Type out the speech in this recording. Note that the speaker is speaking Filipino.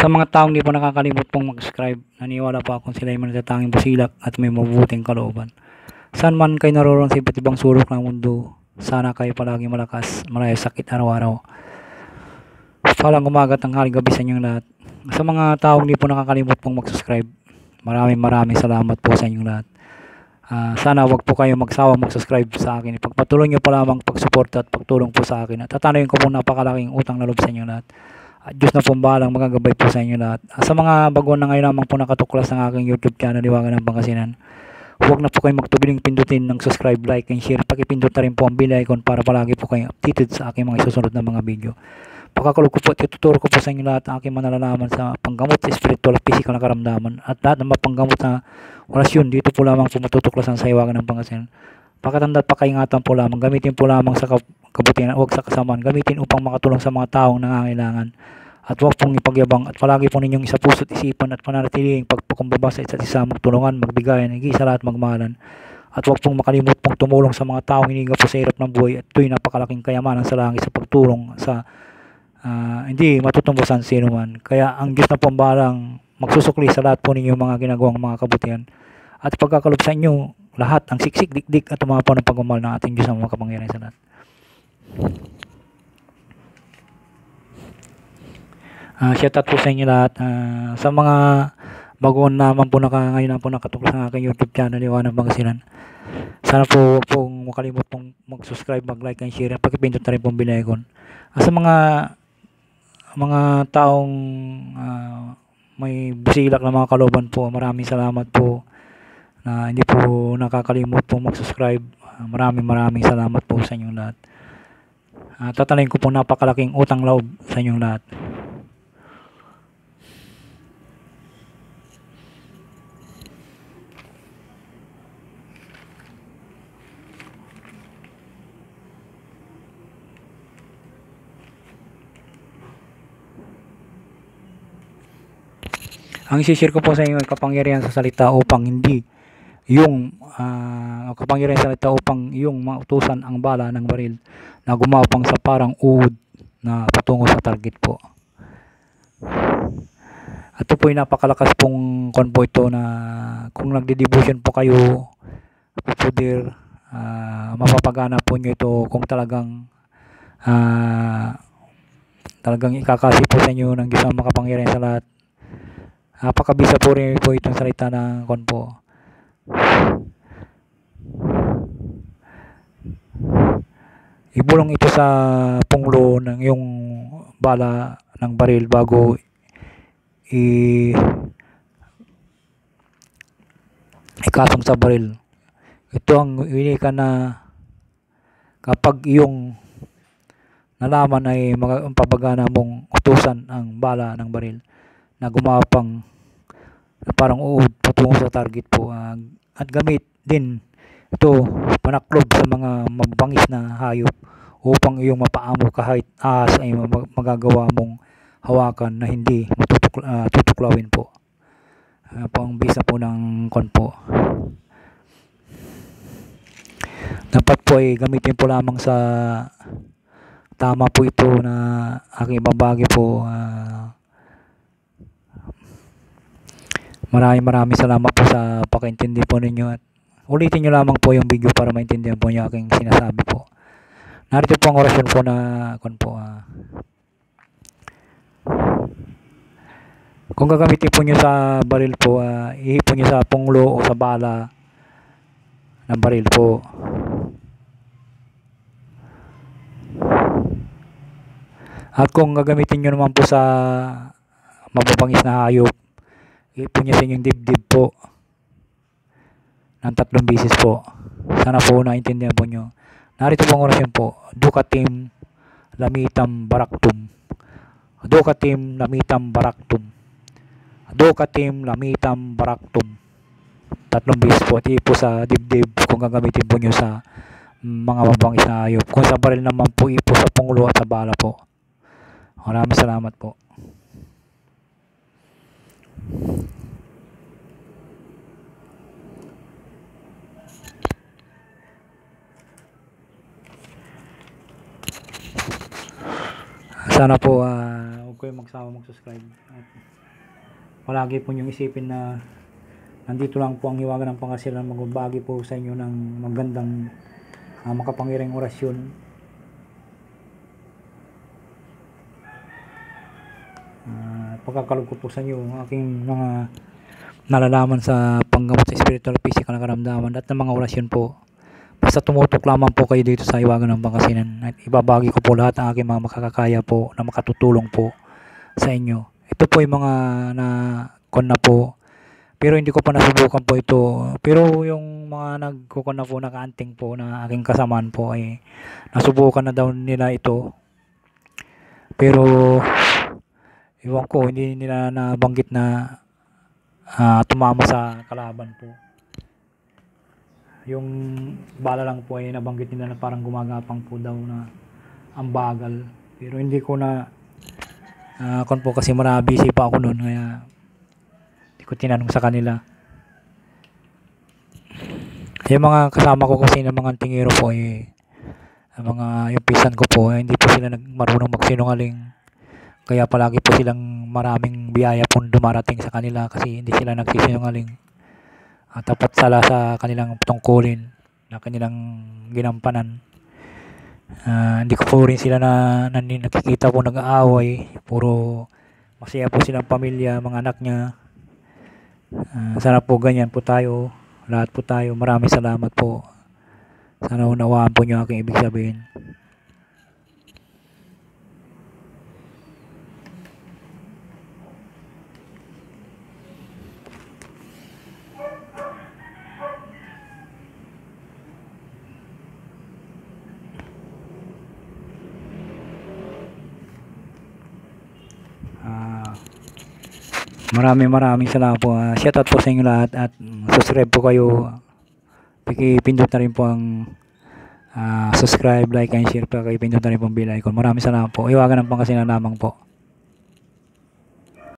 Sa mga taong di po nakakalimot pong mag-subscribe, naniwala po akong sila ay manatanging busilak at may mabubuting kalooban. Saan man kayo naroon sa iba't ibang sulok ng mundo, sana kayo palagi malakas, maraya sakit araw-araw. Palang umaga, tanghali, gabi sa inyong lahat. Sa mga taong di po nakakalimot pong mag-subscribe, maraming salamat po sa inyong lahat. Sana wag po kayo magsawang mag-subscribe sa akin. Ipagpatuloy nyo pa lamang pagsuporta at pagtulong po sa akin. At tatanayin ko po napakalaking utang na loob sa inyong lahat. At Diyos na po bahalang magagabay po sa inyo lahat. Sa mga baguhan na ngayon naman po nakatuklas ng aking YouTube channel, Liwangan ng Pangasinan, huwag na po kayo magtubiling pindutin ng subscribe, like, and share. Pakipindot na rin po ang bell icon para palagi po kayo updated sa aking mga isusunod na mga video. Pagkakulog ko po at ituturo ko po sa inyo lahat ang aking manalalaman sa panggamot sa spiritual at physical na karamdaman at lahat ng mapanggamot na orasyon. Dito po lamang po matutuklasan sa Liwangan ng Pangasinan. Pakatanda at pakaingatan po lamang, gamitin po lamang sa kabutihan, huwag sa kasamaan, gamitin upang makatulong sa mga taong nangangailangan. At huwag pong ipagyabang at palagi po ninyong isa puso't isipan at pananatiling pagpakumbaba sa isa't isa, magtulungan, magbigayan, higit sa lahat magmahalan. At huwag pong makalimot pong tumulong sa mga taong hinihinga po sa hirap ng buhay at ito'y napakalaking kayamanan sa langit sa pagtulong sa hindi matutumbusan sino man. Kaya ang Diyos na pambalang magsusukli sa lahat po ninyo mga ginagawang mga kabutihan. At pagkakalob sa inyo lahat ang siksik, dikdik at tumapaw ng pagmamahal ng ating Diyos na makapangyarihan sa lahat. Shout out po sa inyo lahat. Sa mga bagoon naman po ngayon na po nakatuklas ng aking YouTube channel, Liwanag ng Pangasinan. Sana po huwag pong makalimot pong mag-subscribe, mag-like, and share. Pakipindot na rin pong bell icon. Sa mga taong may busilak na mga kalooban po, maraming salamat po na hindi po nakakalimot po mag-subscribe. Maraming salamat po sa inyong lahat. Tatanayin ko po napakalaking utang loob sa inyong lahat. Ang isi-share ko po sa inyo ay kapangyarihan sa salita upang hindi yung kapangyarihan sa salita upang yung mautusan ang bala ng baril na gumapang sa parang uod na patungo sa target po. At ito po ay napakalakas pong konpo ito na kung nagde-devotion po kayo, pupudir, mapapagana po nyo ito kung talagang ikakasi po sa inyo ng Diyos ang makapangyarihan sa lahat. Napakabisa po rin po itong salita ng konpo. Ibulong ito sa punglo ng yung bala ng baril bago ikasong sa baril. Ito ang winika na kapag yung nalaman ay mapapagana mong utusan ang bala ng baril na gumapang parang uod patungo sa target po, at gamit din ito panaklob sa mga mabangis na hayop upang iyong mapaamo kahit ahas ay magagawa mong hawakan na hindi tutuklawin po. Po ang bisa po ng konpo. Dapat po ay gamitin po lamang sa tama po ito na aking ibabagi po. Maraming salamat po sa pakaintindi po ninyo at ulitin nyo lamang po yung video para maintindihan po nyo aking sinasabi po. Narito po ang orasyon po na kung gagamitin po nyo sa baril po, ihipon nyo sa punglo o sa bala ng baril po. At kung gagamitin nyo naman po sa mababangis na hayop, ihipon nyo sa inyong dibdib po ng 3 beses po. Sana po naintindihan po nyo. Narito po ang orasyon po. Dukatim lamitam baraktum. Dukatim lamitam baraktum. Dukatim lamitam baraktum. 3 beses po. At po sa dibdib kung gagamitin po nyo sa mga mabangis na hayop. Kung sa baril naman po, ipo sa punglo at sa bala po. Maraming salamat po. Sana po huwag kayong magsawa mag-subscribe. palagi po niyong isipin na nandito lang po ang Hiwaga ng Pangasinan magbabagi po sa inyo ng magandang makapangyarihang orasyon. Pagkakalog ko po sa inyo ang aking mga nalalaman sa panggamot sa spiritual, physical na karamdaman at ng mga orasyon po. Basta tumutok lamang po kayo dito sa Hiwaga ng Pangasinan at ibabagi ko po lahat ang aking mga makakakaya po na makatutulong po sa inyo. Ito po yung mga na-con na po, pero hindi ko pa nasubukan po ito. Pero yung mga nagkukon na po, nakaanting po na aking kasamaan po ay nasubukan na daw nila ito. Pero iwan ko, hindi nila nabanggit na tumama sa kalaban po. Yung bala lang po ay nabanggit nila na parang gumagapang po daw na ang bagal. Pero hindi ko na kon po kasi busy pa ako noon, kaya hindi ko tinanong sa kanila. Yung mga kasama ko kasi ng mga tingero po ay yung pisan ko po, hindi po sila marunong magsinungaling. Kaya palagi po silang maraming biyaya po dumarating sa kanila kasi hindi sila nagsisinungaling. Tapat sila sa kanilang tungkulin na kanilang ginampanan. Hindi ko po rin sila nakikita po nag-aaway. Puro masaya po silang pamilya, mga anak niya. Sana po ganyan po tayo, lahat po tayo. Maraming salamat po. Sana unawaan po niyo aking ibig sabihin. Maraming salamat po. Shout out po sa inyo lahat at subscribe po kayo. Pindot na rin po ang subscribe, like and share pa. Pindot na rin po ang bell icon. Maraming salamat po. Hiwaga ng Pangasinan lamang po.